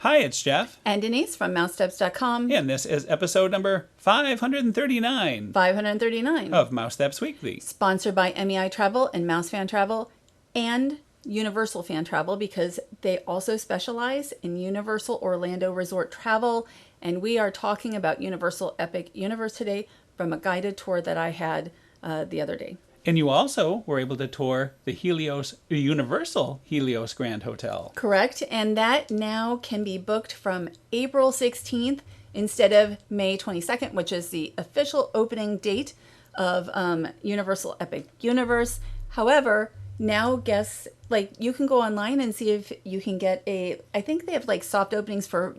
Hi, it's Jeff. And Denise from Mousesteps.com. And this is episode number 539 539 of Mousesteps Weekly. Sponsored by MEI Travel and Mouse Fan Travel and Universal Fan Travel, because they also specialize in Universal Orlando Resort travel. And we are talking about Universal Epic Universe today from a guided tour that I had the other day. And you also were able to tour the Universal Helios Grand Hotel. Correct. And that now can be booked from April 16th instead of May 22nd, which is the official opening date of Universal Epic Universe. However, now guests, you can go online and see if you can get I think they have soft openings for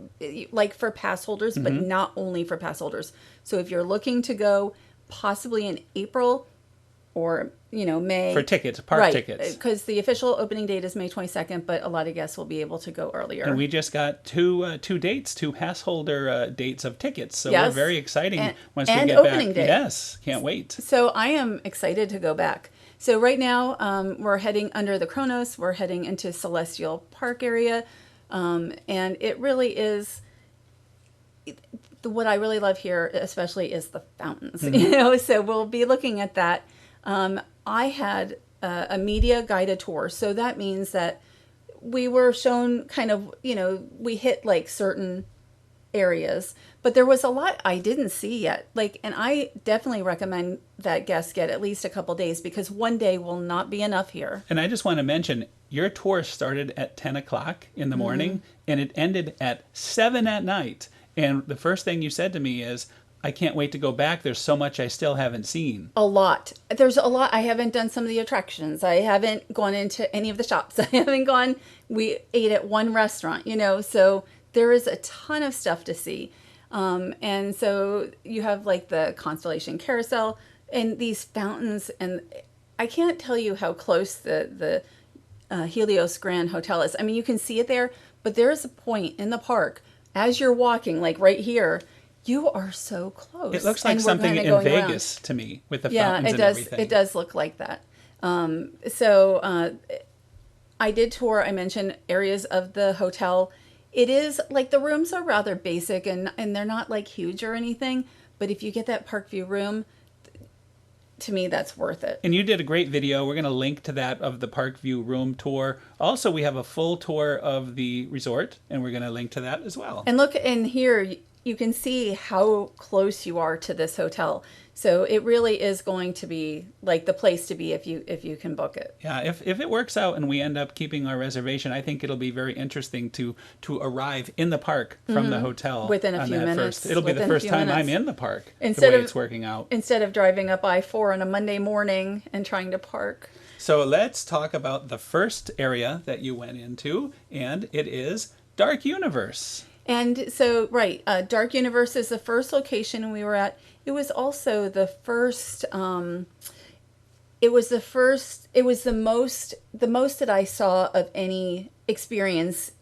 pass holders, but not only for pass holders. So if you're looking to go possibly in April, or, May. For tickets, park tickets. Because the official opening date is May 22nd, but a lot of guests will be able to go earlier. And we just got two pass holder dates of tickets. So yes. we're very exciting once we and get opening back. Day. Yes, can't wait. So I am excited to go back. So right now we're heading under the Kronos. We're heading into Celestial Park area. And it really is... What I really love here, especially, is the fountains. So we'll be looking at that. I had a media guided tour, so that means that we were shown we hit certain areas, but there was a lot I didn't see yet. And I definitely recommend that guests get at least a couple days, because one day will not be enough here. And I just want to mention, your tour started at 10 o'clock in the morning and it ended at 7 at night. And the first thing you said to me is, I can't wait to go back. There's so much I still haven't seen. A lot. There's a lot. I haven't done some of the attractions. I haven't gone into any of the shops. We ate at one restaurant, so there is a ton of stuff to see. And so you have the Constellation Carousel and these fountains. And I can't tell you how close the Helios Grand Hotel is. I mean, you can see it there, but there is a point in the park as you're walking, right here, you are so close. It looks like something in Vegas to me, with the fountains and everything. It does look like that. So I did tour, I mentioned, areas of the hotel. It is, the rooms are rather basic, and they're not, huge or anything. But if you get that park view room, to me, that's worth it. And you did a great video. We're going to link to that, of the park view room tour. Also, we have a full tour of the resort, and we're going to link to that as well. And look in here, you can see how close you are to this hotel. So it really is going to be the place to be if you can book it. Yeah, if it works out and we end up keeping our reservation, I think it'll be very interesting to arrive in the park from the hotel within a few minutes. It'll be the first time I'm in the park. The way it's working out. Instead of driving up I-4 on a Monday morning and trying to park. So let's talk about the first area that you went into, and it is Dark Universe. And so, Dark Universe is the first location we were at. It was also the first, it was the most that I saw of any experience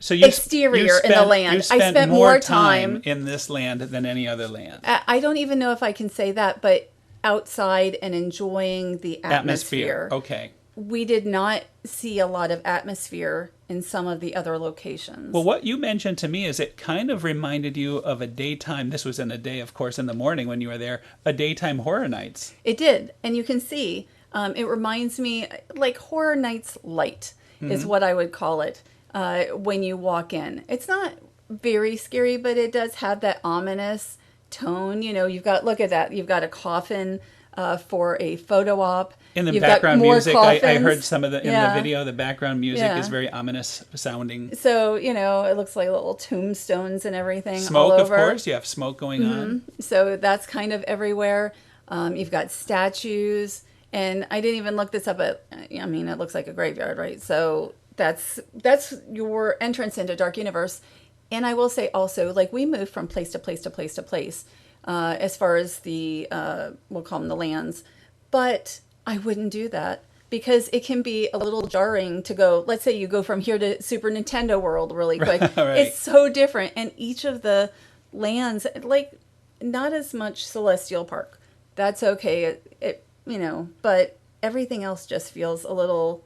exterior in the land. I spent more time in this land than any other land. I don't even know if I can say that, but outside and enjoying the atmosphere. Okay. We did not see a lot of atmosphere in some of the other locations. Well, what you mentioned to me is it kind of reminded you of a daytime, this was in a day, of course, in the morning when you were there, a daytime Horror Nights. It did. And you can see, it reminds me, Horror Nights Light is what I would call it when you walk in. It's not very scary, but it does have that ominous tone. Look at that. You've got a coffin for a photo op. In the background music, I heard some of in the video, the background music is very ominous sounding. So, it looks like little tombstones and everything smoke, all over. Of course, you have smoke going on. So that's kind of everywhere. You've got statues, and I didn't even look this up, but it looks like a graveyard, right? So that's your entrance into Dark Universe. And I will say also, we move from place to place to place to place, as far as the, we'll call them the lands. But I wouldn't do that, because it can be a little jarring to go, let's say you go from here to Super Nintendo World really quick. Right. It's so different. And each of the lands, not as much Celestial Park. That's okay. But everything else just feels a little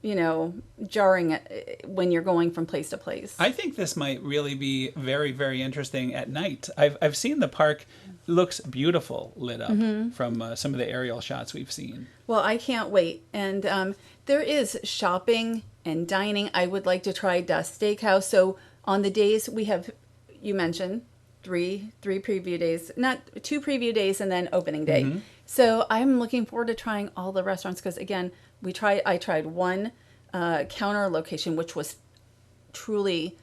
jarring when you're going from place to place. I think this might really be very, very interesting at night. I've seen the park looks beautiful lit up from some of the aerial shots we've seen. Well, I can't wait. And there is shopping and dining. I would like to try Dust Steakhouse. So on the days we have, you mentioned, three preview days, not 2 preview days and then opening day. So I'm looking forward to trying all the restaurants because, again, I tried one counter location, which was truly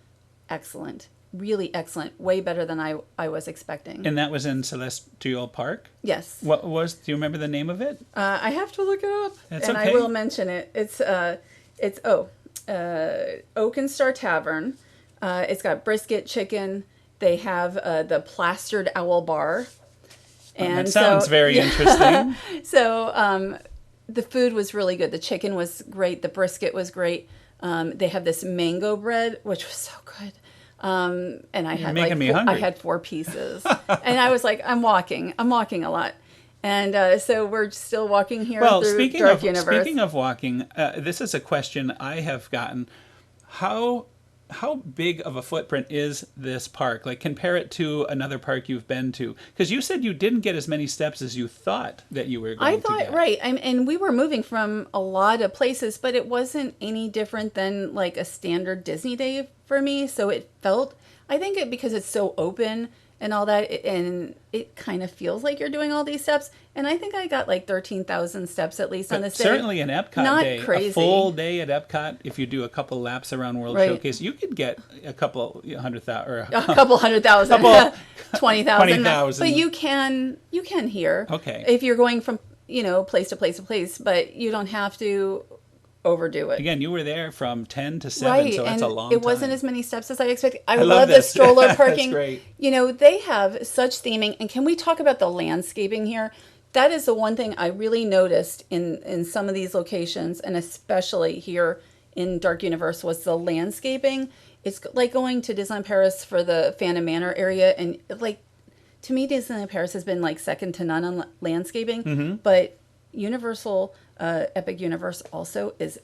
excellent. Really excellent. Way better than I was expecting. And that was in Celestial Park? Yes. Do you remember the name of it? I have to look it up. That's and okay. I will mention it. It's Oak and Star Tavern. It's got brisket chicken. They have the Plastered Owl Bar. And that sounds very interesting. So the food was really good. The chicken was great. The brisket was great. They have this mango bread, which was so good. And I had I had 4 pieces, and I was like, I'm walking a lot. And so we're still walking here through Dark Universe. Speaking of walking, this is a question I have gotten. How big of a footprint is this park? Like, compare it to another park you've been to. Because you said you didn't get as many steps as you thought that you were going to get. Right. And we were moving from a lot of places, but it wasn't any different than like a standard Disney day for me. So it felt, I think because it's so open and all that, and it kind of feels like you're doing all these steps. And I think I got like 13,000 steps at least on this day. Certainly an Epcot Not day, crazy. a full day at Epcot, if you do a couple laps around World Showcase, you could get a couple 100,000 or a couple 100,000, 20,000. But you can hear. Okay. If you're going from place to place to place, but you don't have to overdo it. Again, you were there from 10 to 7, so that's a long time. It wasn't as many steps as I expected. I love the stroller parking. That's great. They have such theming. And can we talk about the landscaping here? That is the one thing I really noticed in some of these locations, and especially here in Dark Universe, was the landscaping. It's like going to Disneyland Paris for the Phantom Manor area, and like, to me, Disneyland Paris has been like second to none on landscaping, but Universal Epic Universe also is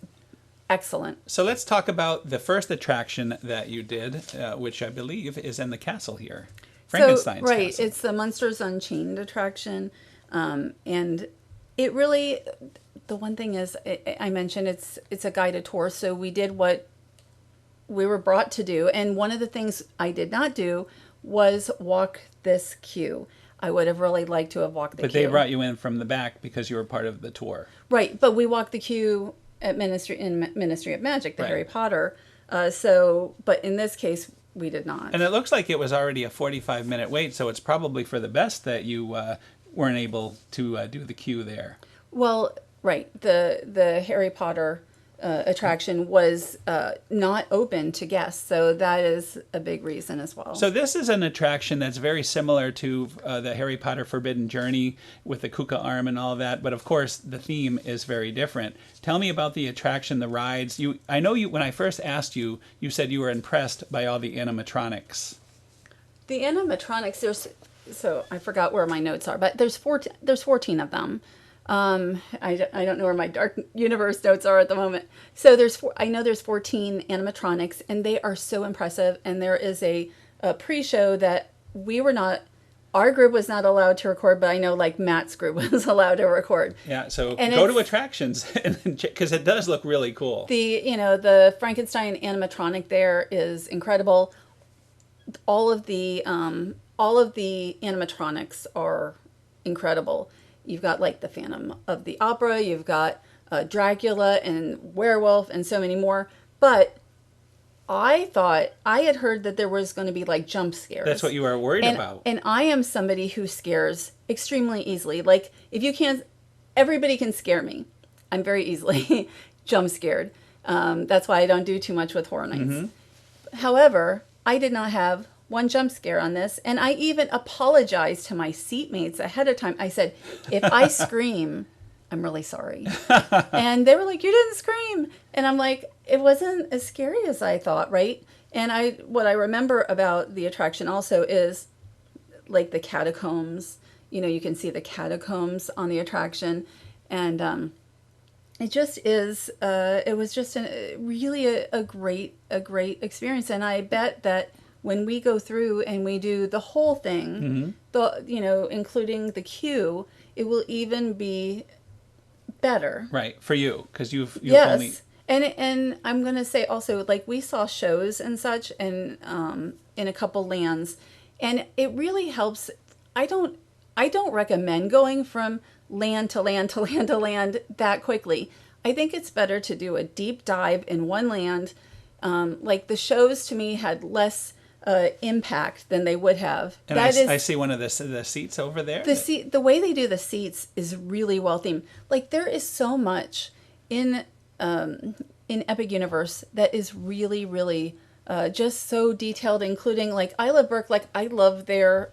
excellent. So let's talk about the first attraction that you did, which I believe is in the castle here, Frankenstein's castle. It's the Monsters Unchained attraction, and it really, the one thing is, I mentioned it's a guided tour, so we did what we were brought to do, and one of the things I did not do was walk this queue. I would have really liked to have walked the queue. But they brought you in from the back because you were part of the tour. Right, but we walked the queue at Ministry of Magic, the Harry Potter. But in this case, we did not. And it looks like it was already a 45-minute wait, so it's probably for the best that you weren't able to do the queue there. Well, right, the Harry Potter attraction was not open to guests, so that is a big reason as well. So this is an attraction that's very similar to the Harry Potter Forbidden Journey with the Kuka arm and all that, but of course the theme is very different. Tell me about the attraction, the rides. I know when I first asked you, you said you were impressed by all the animatronics. The animatronics, so I forgot where my notes are, but there's 14 of them. I don't know where my Dark Universe notes are at the moment. So I know there's 14 animatronics, and they are so impressive. And there is a pre-show that our group was not allowed to record, but I know like Matt's group was allowed to record. Yeah, so go to attractions because it does look really cool. The Frankenstein animatronic there is incredible. All of the animatronics are incredible. You've got like the Phantom of the Opera, you've got Dracula and Werewolf and so many more. But I had heard that there was going to be like jump scares. That's what you were worried about. And I am somebody who scares extremely easily. Like everybody can scare me. I'm very easily jump scared. That's why I don't do too much with Horror Nights. Mm-hmm. However, I did not have one jump scare on this, and I even apologized to my seatmates ahead of time. I said, if I scream, I'm really sorry. And they were like, you didn't scream. And I'm like, it wasn't as scary as I thought, right? And what I remember about the attraction also is like the catacombs. You can see the catacombs on the attraction. And it just is. It was just really a great experience, and I bet that when we go through and we do the whole thing, including the queue, it will even be better. Right, for you, because you've Yes. only... And I'm gonna say also, like, we saw shows and such, and in a couple lands, and it really helps. I don't recommend going from land to land to land to land that quickly. I think it's better to do a deep dive in one land. Like, the shows to me had less impact than they would have. And I see one of the seats over there. The way they do the seats is really well themed. Like, there is so much in Epic Universe that is really, really just so detailed, including, like, Isle of Berk. Like, I love their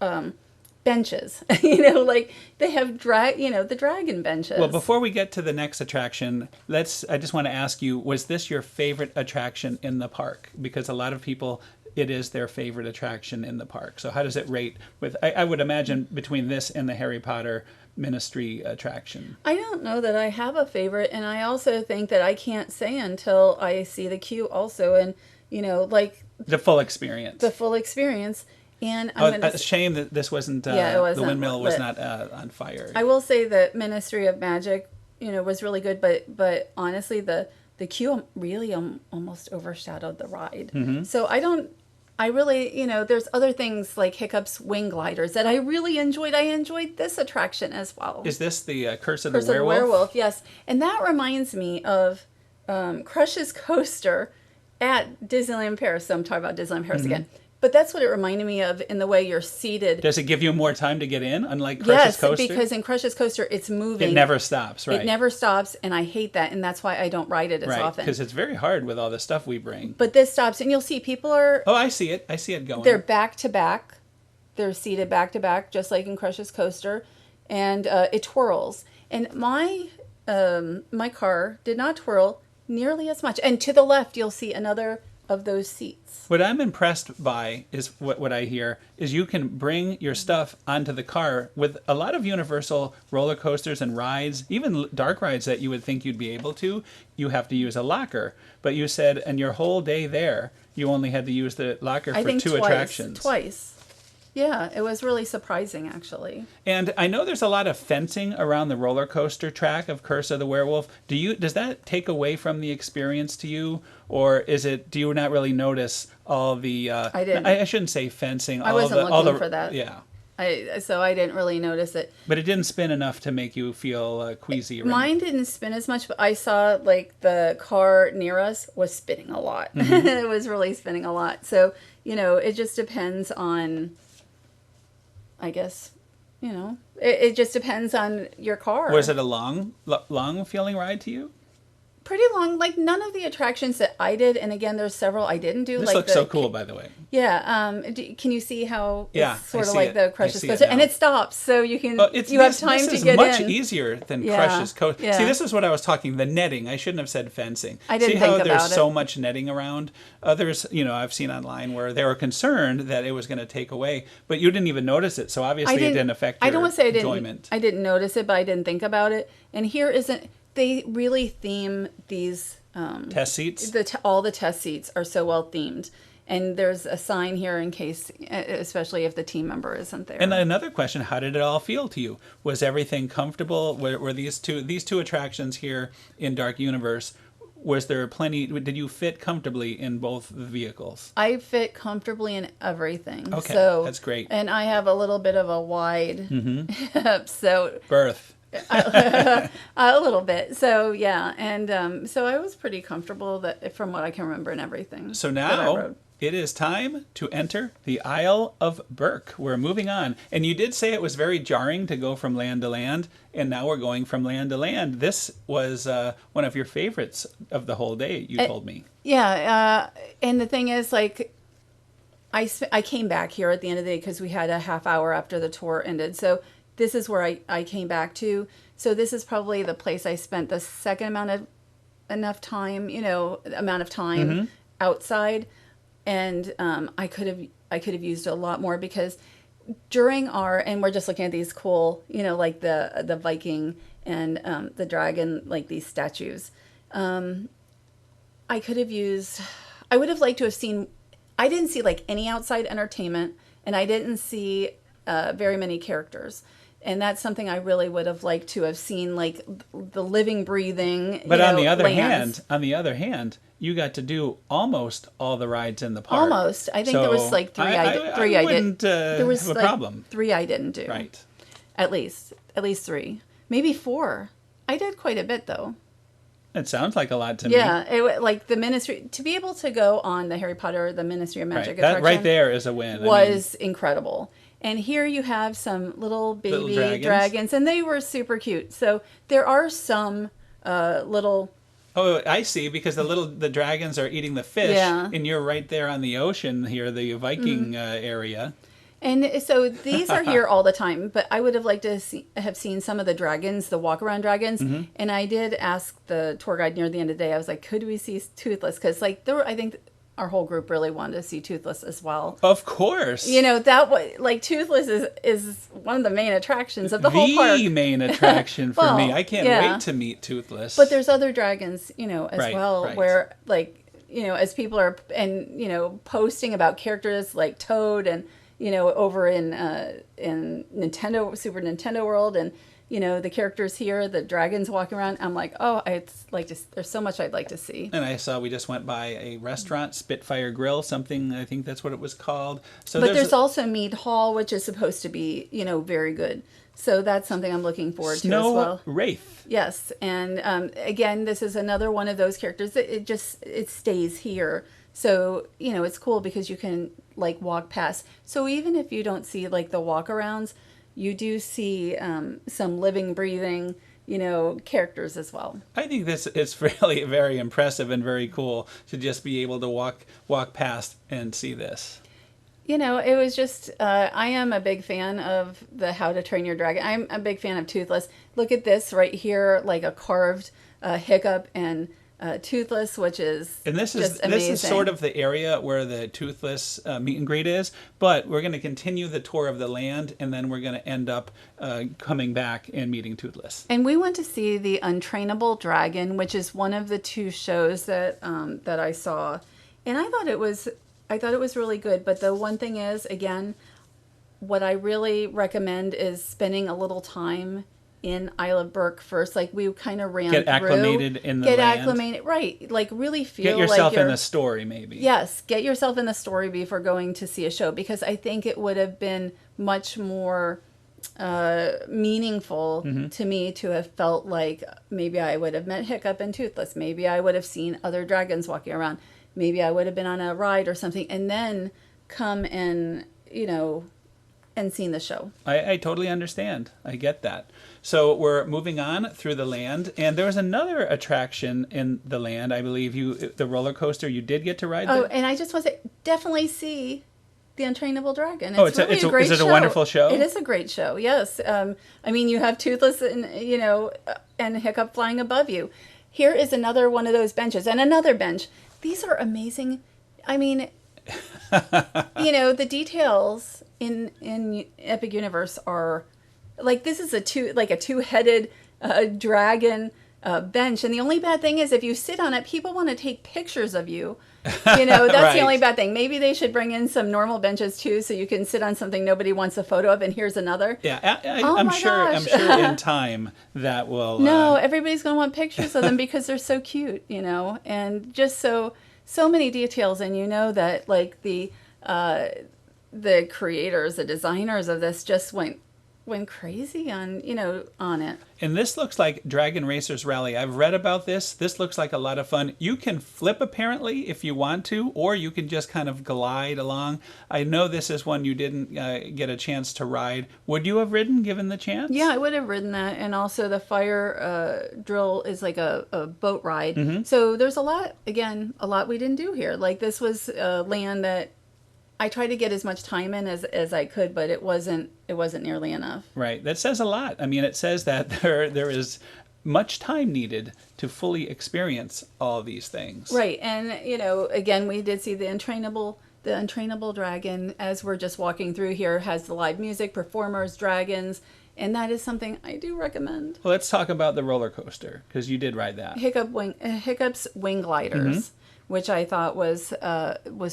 benches. Like, they have the dragon benches. Well, before we get to the next attraction, I just want to ask you, was this your favorite attraction in the park? Because a lot of people, it is their favorite attraction in the park. So how does it rate with, I would imagine, between this and the Harry Potter Ministry attraction? I don't know that I have a favorite, and I also think that I can't say until I see the queue also, and like the full experience. And a shame that this wasn't, it wasn't the windmill was lit. not on fire. I will say that Ministry of Magic, was really good, but honestly, the queue really almost overshadowed the ride. Mm-hmm. So I really, there's other things like Hiccup's wing gliders that I really enjoyed. I enjoyed this attraction as well. Is this the Curse of Curse the Werewolf? of the Werewolf, yes. And that reminds me of Crush's coaster at Disneyland Paris. So I'm talking about Disneyland Paris again. But that's what it reminded me of in the way you're seated. Does it give you more time to get in, unlike Crush's coaster? Yes, because in Crush's coaster, it's moving. It never stops, right? It never stops, and I hate that, and that's why I don't ride it as often. Because it's very hard with all the stuff we bring. But this stops, and you'll see people are... Oh, I see it. I see it going. They're back to back. They're seated back to back, just like in Crush's coaster, and it twirls. And my car did not twirl nearly as much. And to the left, you'll see another of those seats. What I'm impressed by is what I hear is you can bring your stuff onto the car. With a lot of Universal roller coasters and rides, even dark rides that you would think you'd be able to, you have to use a locker. But you said in your whole day there, you only had to use the locker for two attractions. Twice. Yeah, it was really surprising, actually. And I know there's a lot of fencing around the roller coaster track of Curse of the Werewolf. Does that take away from the experience to you, or do you not really notice all the? I didn't. I shouldn't say fencing. I wasn't looking for that. Yeah. So I didn't really notice it. But it didn't spin enough to make you feel queasy. Right? Mine didn't spin as much, but I saw like the car near us was spinning a lot. Mm-hmm. It was really spinning a lot. So it just depends on. I guess, it just depends on your car. Was it a long feeling ride to you? Pretty long. Like, none of the attractions that I did, and again, there's several I didn't do. This looks so cool, by the way. Yeah. Can you see how it's sort of like the Crush's coaster? And it stops, so you can you have time to get in. This is much easier than Crush's coaster. Yeah. See, this is what I was talking, the netting. I shouldn't have said fencing. I didn't think about it. See how there's so much netting around? Others, I've seen online where they were concerned that it was going to take away, but you didn't even notice it, so obviously it didn't affect your enjoyment. I don't want to say I didn't notice it, but I didn't think about it. And here isn't... They really theme these... test seats? All the test seats are so well themed. And there's a sign here in case, especially if the team member isn't there. And another question, how did it all feel to you? Was everything comfortable? Were these two attractions here in Dark Universe, was there plenty... Did you fit comfortably in both vehicles? I fit comfortably in everything. Okay, that's great. And I have a little bit of a wide hip, so... Birth. A little bit. So yeah, and so I was pretty comfortable from what I can remember and everything. So now it is time to enter the Isle of Berk. We're moving on, and you did say it was very jarring to go from land to land, and now we're going from land to land. This was one of your favorites of the whole day. You told me. Yeah, and the thing is, like, I came back here at the end of the day because we had a half hour after the tour ended. So. This is where I came back to. So this is probably the place I spent the second amount of time outside, and I could have used a lot more because during and we're just looking at these cool, like the Viking and the dragon, like these statues. I could have used, I would have liked to have seen, I didn't see like any outside entertainment, and I didn't see very many characters. And that's something I really would have liked to have seen, like the living, breathing. But on the other lands. hand, you got to do almost all the rides in the park. Almost. I think there was like three I wouldn't did. There was have a like problem. 3 I didn't do. Right. At least 3, maybe 4. I did quite a bit though. It sounds like a lot to me. Yeah, like the Ministry, to be able to go on the Harry Potter, the Ministry of Magic attraction. That right there is a win. Was incredible. And here you have some little baby dragons, and they were super cute. So there are some little. Oh, I see, because the dragons are eating the fish, and you're right there on the ocean here, the Viking area. And so these are here all the time, but I would have liked to have seen some of the dragons, the walk-around dragons. Mm-hmm. And I did ask the tour guide near the end of the day, I was like, could we see Toothless? Because like I think our whole group really wanted to see Toothless as well. Of course. You know, that way, like Toothless is one of the main attractions of the whole park. The main attraction for me. I can't wait to meet Toothless. But there's other dragons, you know, as well, where like, you know, as people are, and, you know, posting about characters like Toad and, you know, over in Nintendo, Super Nintendo World, and, you know, the characters here, the dragons walking around. I'm like, oh, there's so much I'd like to see. And I saw we just went by a restaurant, Spitfire Grill, something, I think that's what it was called. So but there's also Mead Hall, which is supposed to be, you know, very good. So that's something I'm looking forward to as well. Snow Wraith. Yes, and again, this is another one of those characters that it stays here. So, you know, it's cool because you can like walk past. So even if you don't see like the walk-arounds, you do see some living, breathing, you know, characters as well. I think this is really very impressive and very cool to just be able to walk past and see this. You know, it was just, I am a big fan of the How to Train Your Dragon. I'm a big fan of Toothless. Look at this right here, like a carved Hiccup and Toothless, which is this amazing. Is sort of the area where the Toothless meet and greet is, but we're going to continue the tour of the land, and then we're going to end up coming back and meeting Toothless. And we went to see the Untrainable Dragon, which is one of the 2 shows that I saw, and I thought it was really good. But the one thing is, again, what I really recommend is spending a little time in Isle of Berk first. Like we kind of ran Get acclimated in the land. Get acclimated, right. Like really feel Get yourself like you're in the story, maybe. Yes, get yourself in the story before going to see a show, because I think it would have been much more meaningful to me to have felt like maybe I would have met Hiccup and Toothless. Maybe I would have seen other dragons walking around. Maybe I would have been on a ride or something, and then come and, you know, and seen the show. I totally understand. I get that. So we're moving on through the land, and there was another attraction in the land. I believe the roller coaster you did get to ride. Oh, and I just want to say, definitely see the Untrainable Dragon. It's a great show. Is it a wonderful show? It is a great show. Yes. I mean, you have Toothless and and Hiccup flying above you. Here is another one of those benches, and another bench. These are amazing. I mean, you know, the details in Epic Universe are like, this is a two-headed dragon bench, and the only bad thing is if you sit on it, people want to take pictures of you. You know, that's right. The only bad thing. Maybe they should bring in some normal benches too, so you can sit on something nobody wants a photo of, and here's another. Yeah, I'm sure in time that will. No, everybody's going to want pictures of them because they're so cute, you know, and just so many details, and you know that like the creators, the designers of this just went crazy on it. And this looks like Dragon Racers Rally. I've read about this. This looks like a lot of fun. You can flip apparently if you want to, or you can just kind of glide along. I know this is one you didn't get a chance to ride. Would you have ridden given the chance? Yeah, I would have ridden that. And also the fire drill is like a boat ride. Mm-hmm. So there's a lot we didn't do here. Like this was land that I tried to get as much time in as I could, but it wasn't nearly enough. Right. That says a lot. I mean, it says that there is much time needed to fully experience all these things. Right. And, again, we did see the Untrainable Dragon, as we're just walking through here, has the live music, performers, dragons, And that is something I do recommend. Well, let's talk about the roller coaster, because you did ride that. Hiccup's Wing Gliders, which I thought was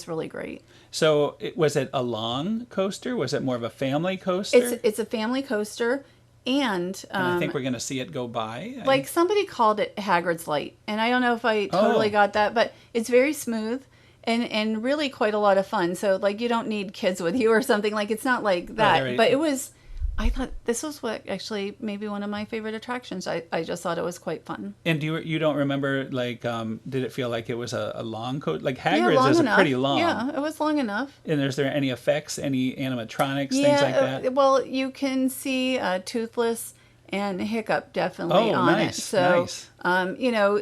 really great. So was it a long coaster? Was it more of a family coaster? It's a family coaster, and I think we're going to see it go by. Like somebody called it Hagrid's Light, and I don't know if I totally got that, but it's very smooth and really quite a lot of fun. So like you don't need kids with you or something. Like it's not like that, Right. But it was. I thought this was actually maybe one of my favorite attractions. I just thought it was quite fun. And you don't remember, like, did it feel like it was a long coaster? Like Yeah, Hagrid's long is enough. pretty long. Yeah, it was long enough. And is there any effects, any animatronics, Yeah, things like that? well, you can see Toothless and Hiccup definitely on nice, it. So, nice. you know,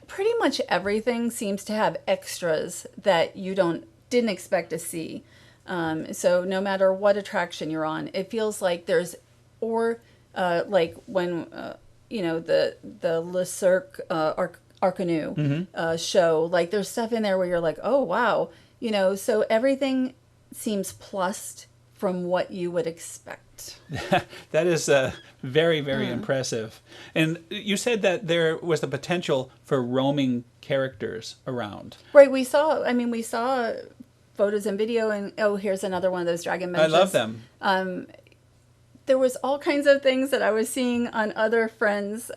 pretty much everything seems to have extras that you didn't expect to see. So no matter what attraction you're on, it feels like there's, like when the Le Cirque Arcanu show, like there's stuff in there where you're like, oh wow, so everything seems plussed from what you would expect. That is very, very impressive. And you said that there was the potential for roaming characters around. Right, we saw photos and video, and here's another one of those dragon benches. I love them. There was all kinds of things that I was seeing on other friends'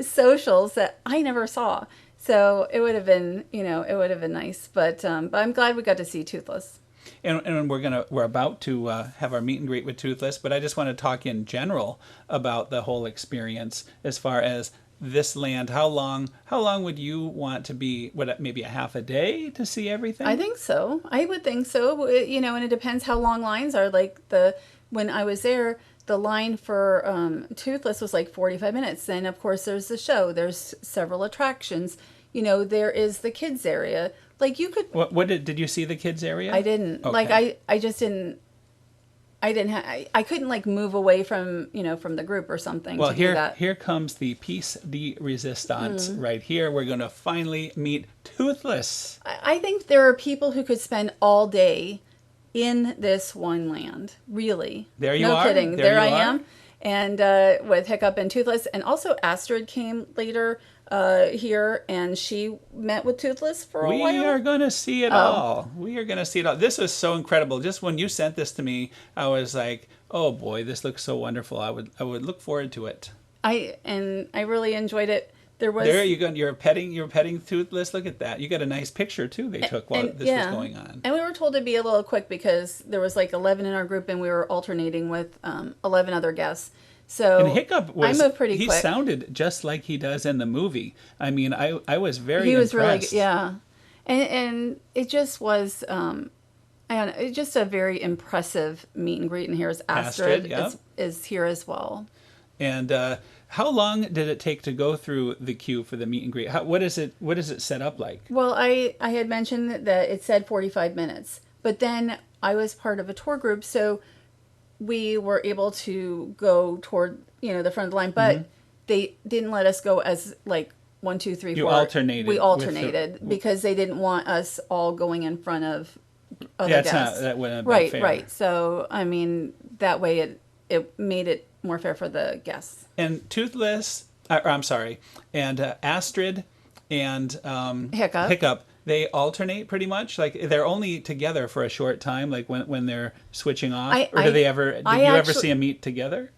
socials that I never saw. So it would have been, nice. But I'm glad we got to see Toothless. And we're about to have our meet and greet with Toothless, but I just want to talk in general about the whole experience as far as this land. How long would you want to be? Maybe a half a day to see everything? I think so. I would think so. And it depends how long lines are. Like when I was there, the line for Toothless was like 45 minutes. Then of course there's the show. There's several attractions. There is the kids area. Like you could. What did you see the kids area? I didn't. Okay. Like I just didn't. I couldn't like move away from from the group or something. Well, to do that. here comes the piece de resistance right here. We're going to finally meet Toothless. I think there are people who could spend all day in this one land. Really. There you no are. No kidding. There I you are. am. And with Hiccup and Toothless, and also Astrid came later here, and she met with Toothless for a while. We are going to see it all. We are going to see it all. This was so incredible. Just when you sent this to me, I was like, oh boy, this looks so wonderful. I would look forward to it. I really enjoyed it. There you go. You're petting Toothless. Look at that. You got a nice picture too they took while this was going on. And we were told to be a little quick because there was like 11 in our group, and we were alternating with 11 other guests. So and Hiccup I moved pretty quick. He sounded just like he does in the movie. I mean, I was very impressed. He was really, yeah. And it just was, I don't know, it's just a very impressive meet and greet. And here's Astrid is here as well. And how long did it take to go through the queue for the meet and greet? What is it set up like? Well, I had mentioned that it said 45 minutes, but then I was part of a tour group, so we were able to go toward the front of the line, but they didn't let us go as like 1, 2, 3, 4. You alternated. We alternated because they didn't want us all going in front of other guests. That wouldn't have been fair. Right. So I mean, that way it made it more fair for the guests. And Toothless, and Astrid and Hiccup. They alternate pretty much. Like they're only together for a short time. Like when they're switching off, did you ever see them meet together?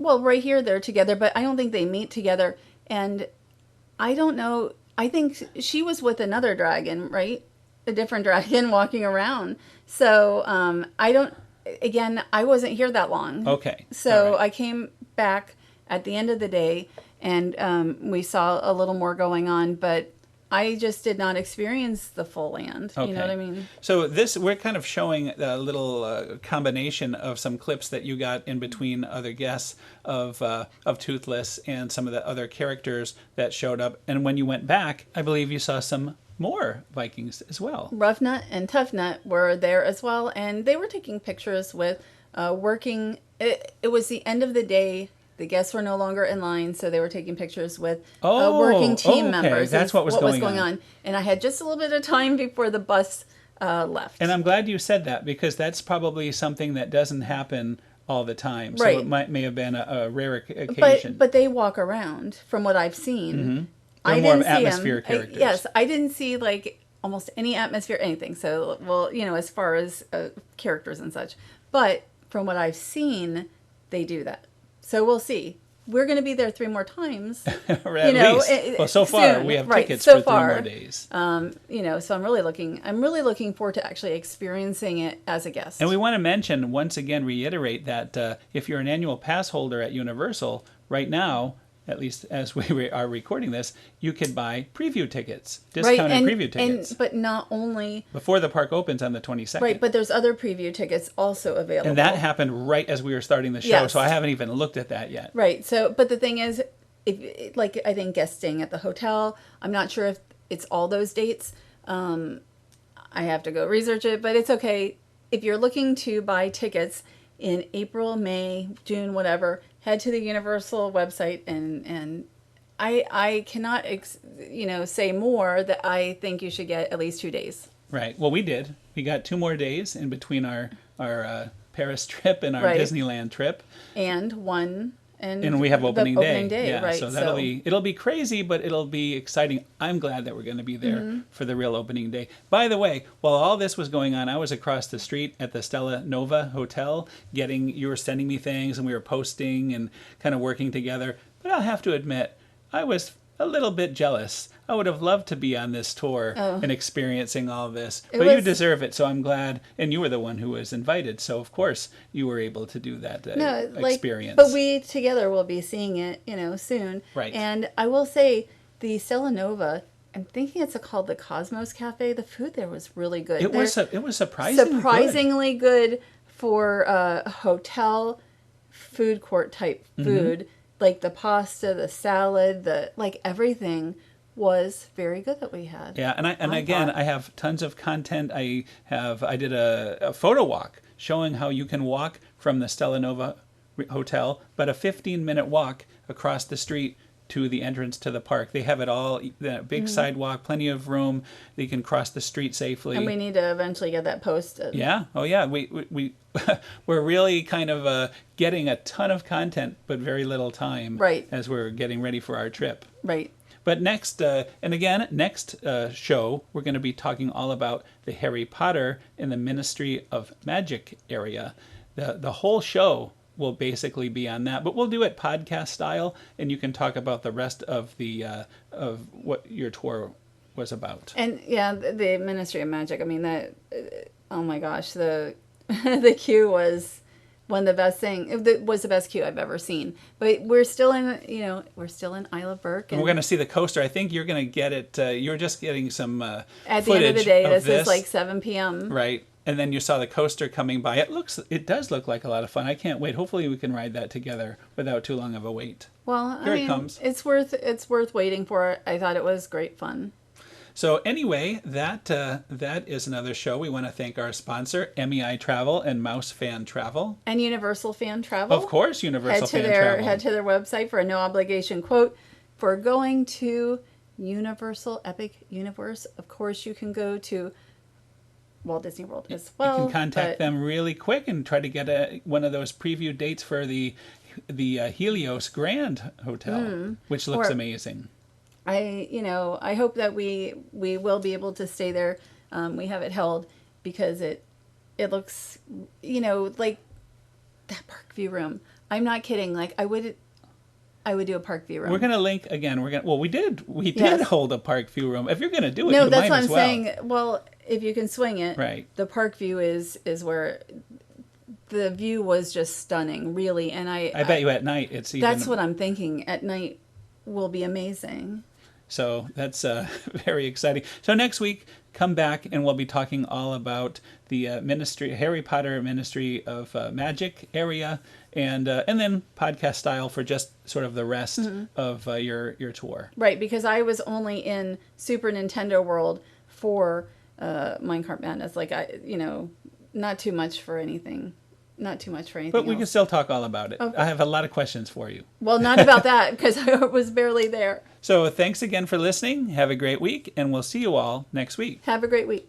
Well, right here they're together, but I don't think they meet together. And I don't know. I think she was with another dragon, right? A different dragon walking around. So I don't. Again, I wasn't here that long. Okay. So right. I came back at the end of the day, and we saw a little more going on, but I just did not experience the full land. Okay. You know what I mean? So we're kind of showing a little combination of some clips that you got in between other guests of Toothless and some of the other characters that showed up. And when you went back, I believe you saw some more Vikings as well. Rough Nut and Tough Nut were there as well, and they were taking pictures with working. It was the end of the day. The guests were no longer in line, so they were taking pictures with working team members. That's what was going on. And I had just a little bit of time before the bus left. And I'm glad you said that, because that's probably something that doesn't happen all the time. Right. So it may have been a rare occasion. But they walk around from what I've seen. They're I more didn't of see atmosphere them. characters. Yes, I didn't see like almost any atmosphere, anything. So, well, as far as characters and such. But from what I've seen, they do that. So we'll see. We're going to be there 3 more times. Or at least. Well, so far soon. we have Right, tickets so for 3 far. more days. So I'm really looking forward to actually experiencing it as a guest. And we want to mention, once again, reiterate that if you're an annual pass holder at Universal, right now, at least as we are recording this, you could buy preview tickets, discounted preview tickets. But not only... Before the park opens on the 22nd. Right, but there's other preview tickets also available. And that happened right as we were starting the show, Yes. so I haven't even looked at that yet. Right, so, but the thing is, I think guest staying at the hotel, I'm not sure if it's all those dates. I have to go research it, but it's okay. If you're looking to buy tickets in April, May, June, whatever, head to the Universal website and I cannot say more that I think you should get at least 2 days. Right. Well, we did. We got 2 more days in between our Paris trip and our Right. Disneyland trip. And we have opening day. Yeah, right. So it'll be crazy, but it'll be exciting. I'm glad that we're going to be there for the real opening day. By the way, while all this was going on, I was across the street at the Stella Nova Hotel you were sending me things and we were posting and kind of working together. But I'll have to admit, I was a little bit jealous. I would have loved to be on this tour and experiencing all this. But you deserve it, so I'm glad. And you were the one who was invited, so of course you were able to do that experience. But we together will be seeing it, soon. Right. And I will say, the Stella Nova, I'm thinking it's called the Cosmos Cafe. The food there was really good. It was surprisingly good for a hotel food court type food. Like the pasta, the salad, everything was very good that we had. Yeah, I have tons of content. I did a photo walk showing how you can walk from the Stella Nova Hotel, but a 15-minute walk across the street to the entrance to the park. They have it all, the big sidewalk, plenty of room. They can cross the street safely. And we need to eventually get that posted. Yeah. Oh, yeah. We we're really kind of getting a ton of content, but very little time. Right. As we're getting ready for our trip. Right. But next show, we're going to be talking all about the Harry Potter and the Ministry of Magic area. The whole show will basically be on that, but we'll do it podcast style, and you can talk about the rest of the of what your tour was about. And yeah, the Ministry of Magic. I mean, that. Oh my gosh, the the queue was one of the best thing. It was the best queue I've ever seen. But we're still in Isle of Berk, and we're going to see the coaster. I think you're going to get it. You're just getting some at the end of the day. This is like 7 p.m. Right. And then you saw the coaster coming by. It does look like a lot of fun. I can't wait. Hopefully we can ride that together without too long of a wait. Well, Here it comes. It's worth waiting for. I thought it was great fun. So anyway, that is another show. We want to thank our sponsor, MEI Travel and Mouse Fan Travel. And Universal Fan Travel. Of course, Universal Fan Travel. Head to their website for a no obligation quote. For going to Universal Epic Universe, of course you can go to Walt Disney World as well. You can contact them really quick and try to get one of those preview dates for the Helios Grand Hotel, which looks amazing. I hope that we will be able to stay there. We have it held because it looks, like that park view room. I'm not kidding. Like I would do a park view room. We're gonna link again. We did hold a park view room. If you're gonna do it, no, you that's might what as I'm well. saying. Well, if you can swing it, right. The park view is where the view was just stunning, really. And I bet you at night it's even. That's what I'm thinking. At night will be amazing. So that's very exciting. So next week, come back and we'll be talking all about the Harry Potter Ministry of Magic area, and then podcast style for just sort of the rest of your tour. Right, because I was only in Super Nintendo World for Minecraft Madness. Like not too much for anything. Not too much for anything But we else. can still talk all about it. Okay. I have a lot of questions for you. Well, not about that, because I was barely there. So thanks again for listening. Have a great week, and we'll see you all next week. Have a great week.